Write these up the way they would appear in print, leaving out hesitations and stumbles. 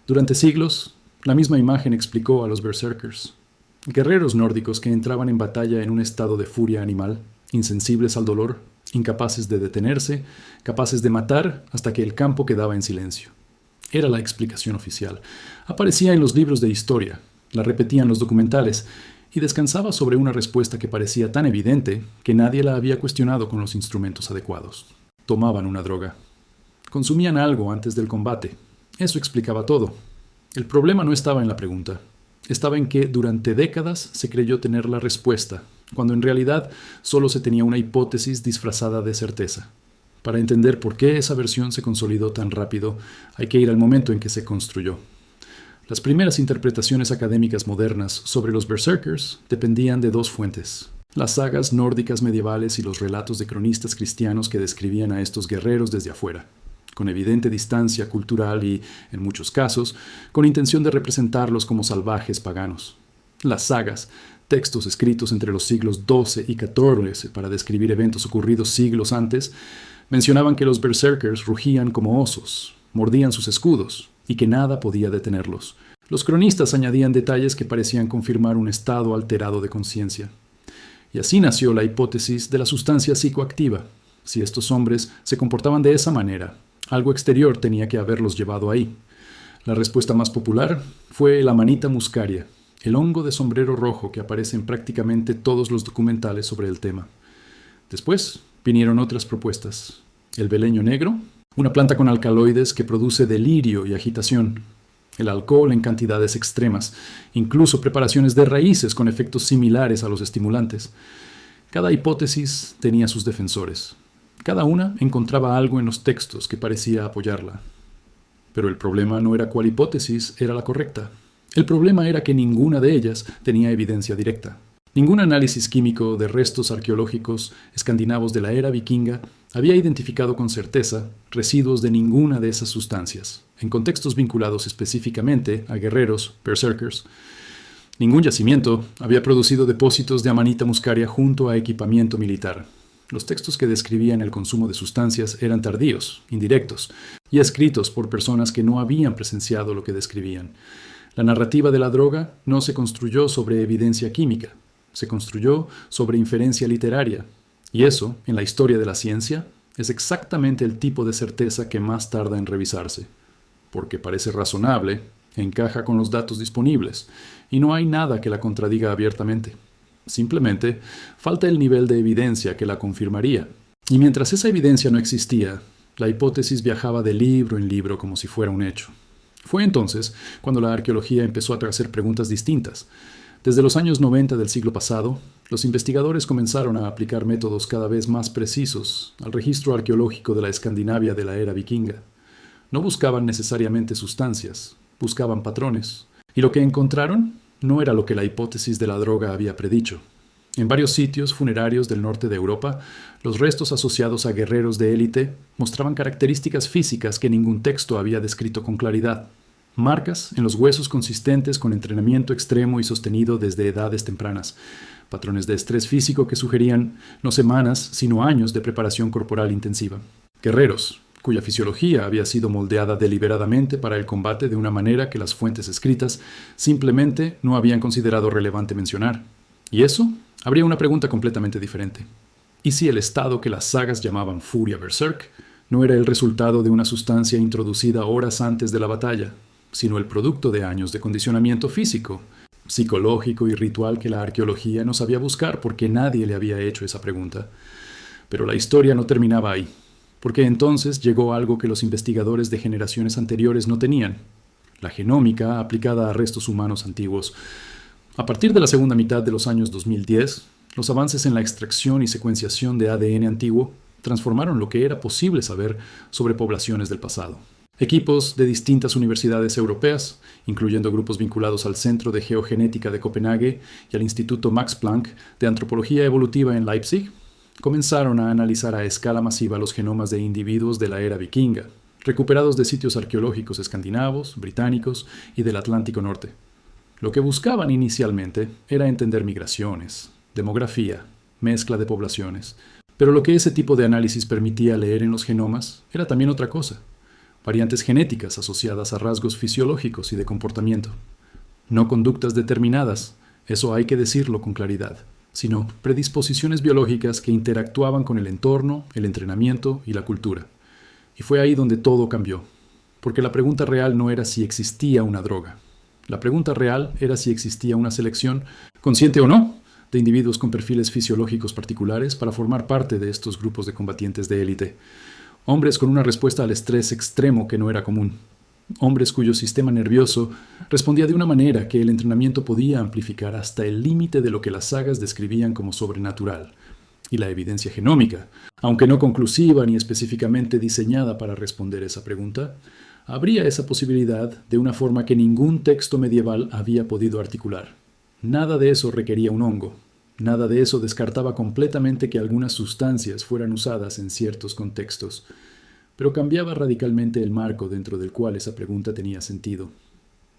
Durante siglos, la misma imagen explicó a los berserkers, guerreros nórdicos que entraban en batalla en un estado de furia animal, insensibles al dolor, incapaces de detenerse, capaces de matar hasta que el campo quedaba en silencio. Era la explicación oficial. Aparecía en los libros de historia, la repetían los documentales, y descansaba sobre una respuesta que parecía tan evidente que nadie la había cuestionado con los instrumentos adecuados. Tomaban una droga. Consumían algo antes del combate. Eso explicaba todo. El problema no estaba en la pregunta. Estaba en que durante décadas se creyó tener la respuesta, cuando en realidad solo se tenía una hipótesis disfrazada de certeza. Para entender por qué esa versión se consolidó tan rápido, hay que ir al momento en que se construyó. Las primeras interpretaciones académicas modernas sobre los berserkers dependían de dos fuentes: las sagas nórdicas medievales y los relatos de cronistas cristianos que describían a estos guerreros desde afuera, con evidente distancia cultural y, en muchos casos, con intención de representarlos como salvajes paganos. Las sagas, textos escritos entre los siglos XII y XIV para describir eventos ocurridos siglos antes, mencionaban que los berserkers rugían como osos, mordían sus escudos y que nada podía detenerlos. Los cronistas añadían detalles que parecían confirmar un estado alterado de conciencia. Y así nació la hipótesis de la sustancia psicoactiva. Si estos hombres se comportaban de esa manera, algo exterior tenía que haberlos llevado ahí. La respuesta más popular fue la Amanita muscaria, el hongo de sombrero rojo que aparece en prácticamente todos los documentales sobre el tema. Después vinieron otras propuestas. El beleño negro, una planta con alcaloides que produce delirio y agitación. El alcohol en cantidades extremas, incluso preparaciones de raíces con efectos similares a los estimulantes. Cada hipótesis tenía sus defensores. Cada una encontraba algo en los textos que parecía apoyarla. Pero el problema no era cuál hipótesis era la correcta. El problema era que ninguna de ellas tenía evidencia directa. Ningún análisis químico de restos arqueológicos escandinavos de la era vikinga había identificado con certeza residuos de ninguna de esas sustancias, en contextos vinculados específicamente a guerreros, berserkers. Ningún yacimiento había producido depósitos de Amanita muscaria junto a equipamiento militar. Los textos que describían el consumo de sustancias eran tardíos, indirectos, y escritos por personas que no habían presenciado lo que describían. La narrativa de la droga no se construyó sobre evidencia química, se construyó sobre inferencia literaria. Y eso, en la historia de la ciencia, es exactamente el tipo de certeza que más tarda en revisarse. Porque parece razonable, encaja con los datos disponibles, y no hay nada que la contradiga abiertamente. Simplemente, falta el nivel de evidencia que la confirmaría. Y mientras esa evidencia no existía, la hipótesis viajaba de libro en libro como si fuera un hecho. Fue entonces cuando la arqueología empezó a hacer preguntas distintas. Desde los años 90 del siglo pasado, los investigadores comenzaron a aplicar métodos cada vez más precisos al registro arqueológico de la Escandinavia de la era vikinga. No buscaban necesariamente sustancias, buscaban patrones. Y lo que encontraron no era lo que la hipótesis de la droga había predicho. En varios sitios funerarios del norte de Europa, los restos asociados a guerreros de élite mostraban características físicas que ningún texto había descrito con claridad. Marcas en los huesos consistentes con entrenamiento extremo y sostenido desde edades tempranas. Patrones de estrés físico que sugerían no semanas, sino años de preparación corporal intensiva. Guerreros, cuya fisiología había sido moldeada deliberadamente para el combate de una manera que las fuentes escritas simplemente no habían considerado relevante mencionar. Y eso habría una pregunta completamente diferente. ¿Y si el estado que las sagas llamaban furia berserk no era el resultado de una sustancia introducida horas antes de la batalla, sino el producto de años de condicionamiento físico, psicológico y ritual que la arqueología no sabía buscar porque nadie le había hecho esa pregunta? Pero la historia no terminaba ahí, porque entonces llegó algo que los investigadores de generaciones anteriores no tenían: la genómica aplicada a restos humanos antiguos. A partir de la segunda mitad de los años 2010, los avances en la extracción y secuenciación de ADN antiguo transformaron lo que era posible saber sobre poblaciones del pasado. Equipos de distintas universidades europeas, incluyendo grupos vinculados al Centro de Geogenética de Copenhague y al Instituto Max Planck de Antropología Evolutiva en Leipzig, comenzaron a analizar a escala masiva los genomas de individuos de la era vikinga, recuperados de sitios arqueológicos escandinavos, británicos y del Atlántico Norte. Lo que buscaban inicialmente era entender migraciones, demografía, mezcla de poblaciones. Pero lo que ese tipo de análisis permitía leer en los genomas era también otra cosa: variantes genéticas asociadas a rasgos fisiológicos y de comportamiento. No conductas determinadas, eso hay que decirlo con claridad, sino predisposiciones biológicas que interactuaban con el entorno, el entrenamiento y la cultura. Y fue ahí donde todo cambió, porque la pregunta real no era si existía una droga. La pregunta real era si existía una selección, consciente o no, de individuos con perfiles fisiológicos particulares para formar parte de estos grupos de combatientes de élite. Hombres con una respuesta al estrés extremo que no era común. Hombres cuyo sistema nervioso respondía de una manera que el entrenamiento podía amplificar hasta el límite de lo que las sagas describían como sobrenatural. Y la evidencia genómica, aunque no conclusiva ni específicamente diseñada para responder esa pregunta, abría esa posibilidad de una forma que ningún texto medieval había podido articular. Nada de eso requería un hongo. Nada de eso descartaba completamente que algunas sustancias fueran usadas en ciertos contextos. Pero cambiaba radicalmente el marco dentro del cual esa pregunta tenía sentido.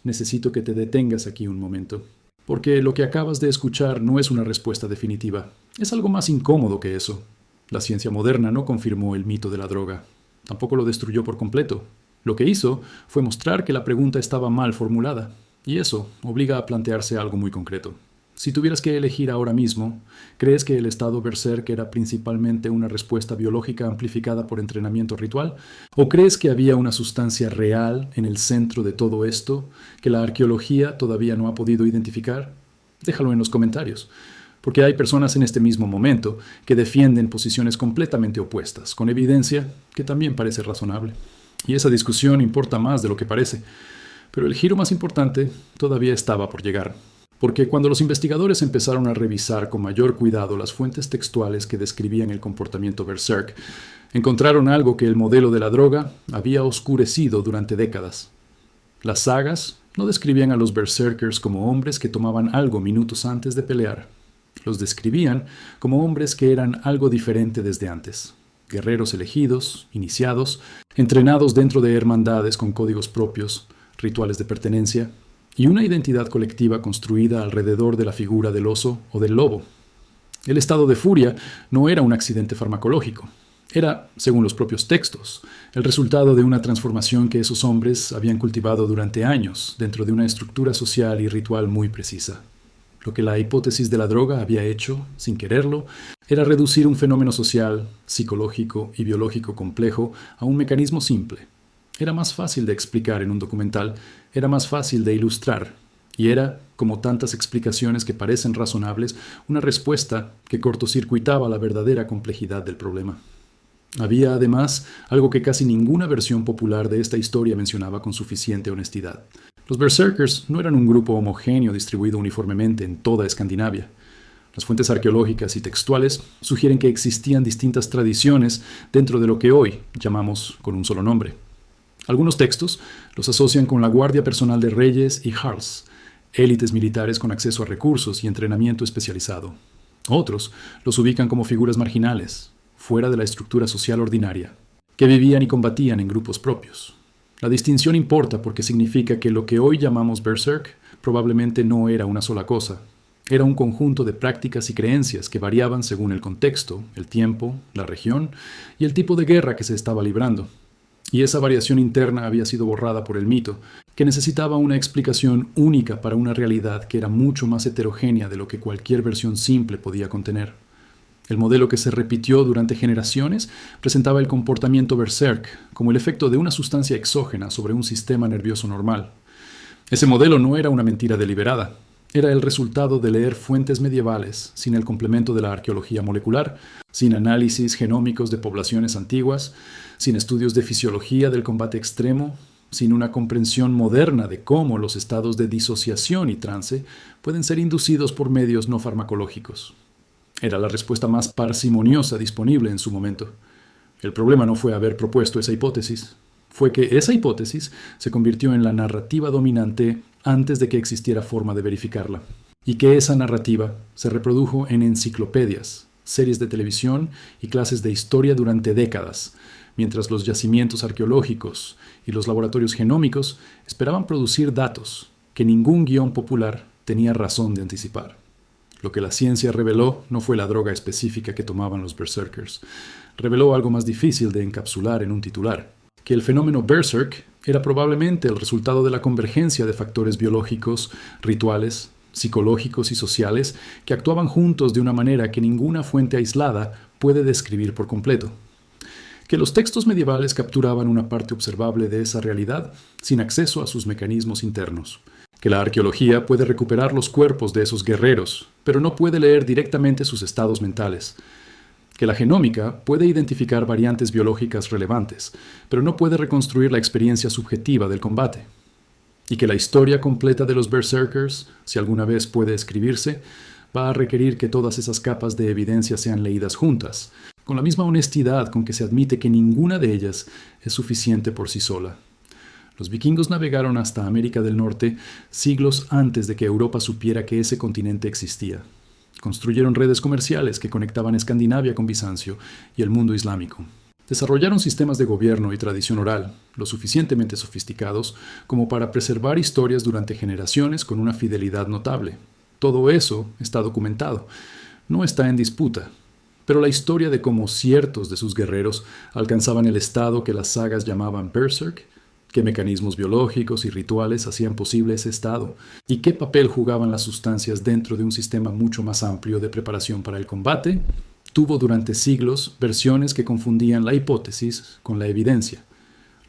Necesito que te detengas aquí un momento, porque lo que acabas de escuchar no es una respuesta definitiva. Es algo más incómodo que eso. La ciencia moderna no confirmó el mito de la droga. Tampoco lo destruyó por completo. Lo que hizo fue mostrar que la pregunta estaba mal formulada. Y eso obliga a plantearse algo muy concreto. Si tuvieras que elegir ahora mismo, ¿crees que el estado berserk era principalmente una respuesta biológica amplificada por entrenamiento ritual? ¿O crees que había una sustancia real en el centro de todo esto que la arqueología todavía no ha podido identificar? Déjalo en los comentarios, porque hay personas en este mismo momento que defienden posiciones completamente opuestas, con evidencia que también parece razonable. Y esa discusión importa más de lo que parece. Pero el giro más importante todavía estaba por llegar. Porque cuando los investigadores empezaron a revisar con mayor cuidado las fuentes textuales que describían el comportamiento berserk, encontraron algo que el modelo de la droga había oscurecido durante décadas. Las sagas no describían a los berserkers como hombres que tomaban algo minutos antes de pelear. Los describían como hombres que eran algo diferente desde antes. Guerreros elegidos, iniciados, entrenados dentro de hermandades con códigos propios, rituales de pertenencia y una identidad colectiva construida alrededor de la figura del oso o del lobo. El estado de furia no era un accidente farmacológico. Era, según los propios textos, el resultado de una transformación que esos hombres habían cultivado durante años dentro de una estructura social y ritual muy precisa. Lo que la hipótesis de la droga había hecho, sin quererlo, era reducir un fenómeno social, psicológico y biológico complejo a un mecanismo simple. Era más fácil de explicar en un documental, era más fácil de ilustrar, y era, como tantas explicaciones que parecen razonables, una respuesta que cortocircuitaba la verdadera complejidad del problema. Había, además, algo que casi ninguna versión popular de esta historia mencionaba con suficiente honestidad. Los berserkers no eran un grupo homogéneo distribuido uniformemente en toda Escandinavia. Las fuentes arqueológicas y textuales sugieren que existían distintas tradiciones dentro de lo que hoy llamamos con un solo nombre. Algunos textos los asocian con la guardia personal de reyes y jarls, élites militares con acceso a recursos y entrenamiento especializado. Otros los ubican como figuras marginales, fuera de la estructura social ordinaria, que vivían y combatían en grupos propios. La distinción importa porque significa que lo que hoy llamamos berserk probablemente no era una sola cosa. Era un conjunto de prácticas y creencias que variaban según el contexto, el tiempo, la región y el tipo de guerra que se estaba librando. Y esa variación interna había sido borrada por el mito, que necesitaba una explicación única para una realidad que era mucho más heterogénea de lo que cualquier versión simple podía contener. El modelo que se repitió durante generaciones presentaba el comportamiento berserk como el efecto de una sustancia exógena sobre un sistema nervioso normal. Ese modelo no era una mentira deliberada, era el resultado de leer fuentes medievales sin el complemento de la arqueología molecular, sin análisis genómicos de poblaciones antiguas, sin estudios de fisiología del combate extremo, sin una comprensión moderna de cómo los estados de disociación y trance pueden ser inducidos por medios no farmacológicos. Era la respuesta más parsimoniosa disponible en su momento. El problema no fue haber propuesto esa hipótesis, fue que esa hipótesis se convirtió en la narrativa dominante antes de que existiera forma de verificarla, y que esa narrativa se reprodujo en enciclopedias, series de televisión y clases de historia durante décadas, mientras los yacimientos arqueológicos y los laboratorios genómicos esperaban producir datos que ningún guión popular tenía razón de anticipar. Lo que la ciencia reveló no fue la droga específica que tomaban los berserkers. Reveló algo más difícil de encapsular en un titular. que el fenómeno Berserk era probablemente el resultado de la convergencia de factores biológicos, rituales, psicológicos y sociales que actuaban juntos de una manera que ninguna fuente aislada puede describir por completo. Que los textos medievales capturaban una parte observable de esa realidad sin acceso a sus mecanismos internos. Que la arqueología puede recuperar los cuerpos de esos guerreros, pero no puede leer directamente sus estados mentales. Que la genómica puede identificar variantes biológicas relevantes, pero no puede reconstruir la experiencia subjetiva del combate. Y que la historia completa de los Berserkers, si alguna vez puede escribirse, va a requerir que todas esas capas de evidencia sean leídas juntas, con la misma honestidad con que se admite que ninguna de ellas es suficiente por sí sola. Los vikingos navegaron hasta América del Norte siglos antes de que Europa supiera que ese continente existía. Construyeron redes comerciales que conectaban Escandinavia con Bizancio y el mundo islámico. Desarrollaron sistemas de gobierno y tradición oral, lo suficientemente sofisticados como para preservar historias durante generaciones con una fidelidad notable. Todo eso está documentado, no está en disputa. Pero la historia de cómo ciertos de sus guerreros alcanzaban el estado que las sagas llamaban Berserk, qué mecanismos biológicos y rituales hacían posible ese estado, y qué papel jugaban las sustancias dentro de un sistema mucho más amplio de preparación para el combate, tuvo durante siglos versiones que confundían la hipótesis con la evidencia.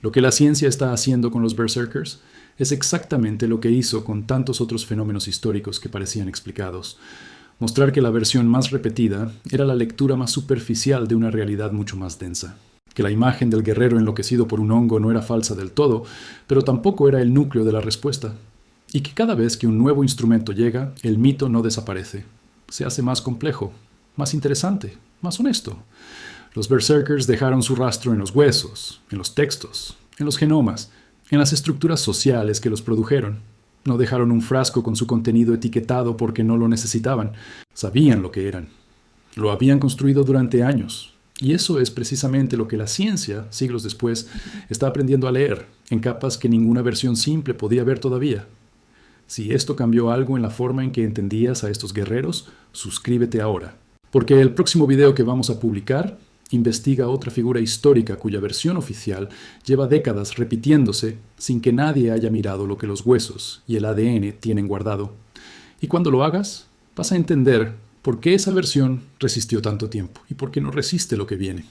Lo que la ciencia está haciendo con los Berserkers es exactamente lo que hizo con tantos otros fenómenos históricos que parecían explicados. Mostrar que la versión más repetida era la lectura más superficial de una realidad mucho más densa. Que la imagen del guerrero enloquecido por un hongo no era falsa del todo, pero tampoco era el núcleo de la respuesta. Y que cada vez que un nuevo instrumento llega, el mito no desaparece. Se hace más complejo, más interesante, más honesto. Los Berserkers dejaron su rastro en los huesos, en los textos, en los genomas, en las estructuras sociales que los produjeron. No dejaron un frasco con su contenido etiquetado porque no lo necesitaban. Sabían lo que eran. Lo habían construido durante años. Y eso es precisamente lo que la ciencia, siglos después, está aprendiendo a leer, en capas que ninguna versión simple podía ver todavía. Si esto cambió algo en la forma en que entendías a estos guerreros, suscríbete ahora. Porque el próximo video que vamos a publicar investiga otra figura histórica cuya versión oficial lleva décadas repitiéndose sin que nadie haya mirado lo que los huesos y el ADN tienen guardado. Y cuando lo hagas, vas a entender por qué esa versión resistió tanto tiempo y por qué no resiste lo que viene.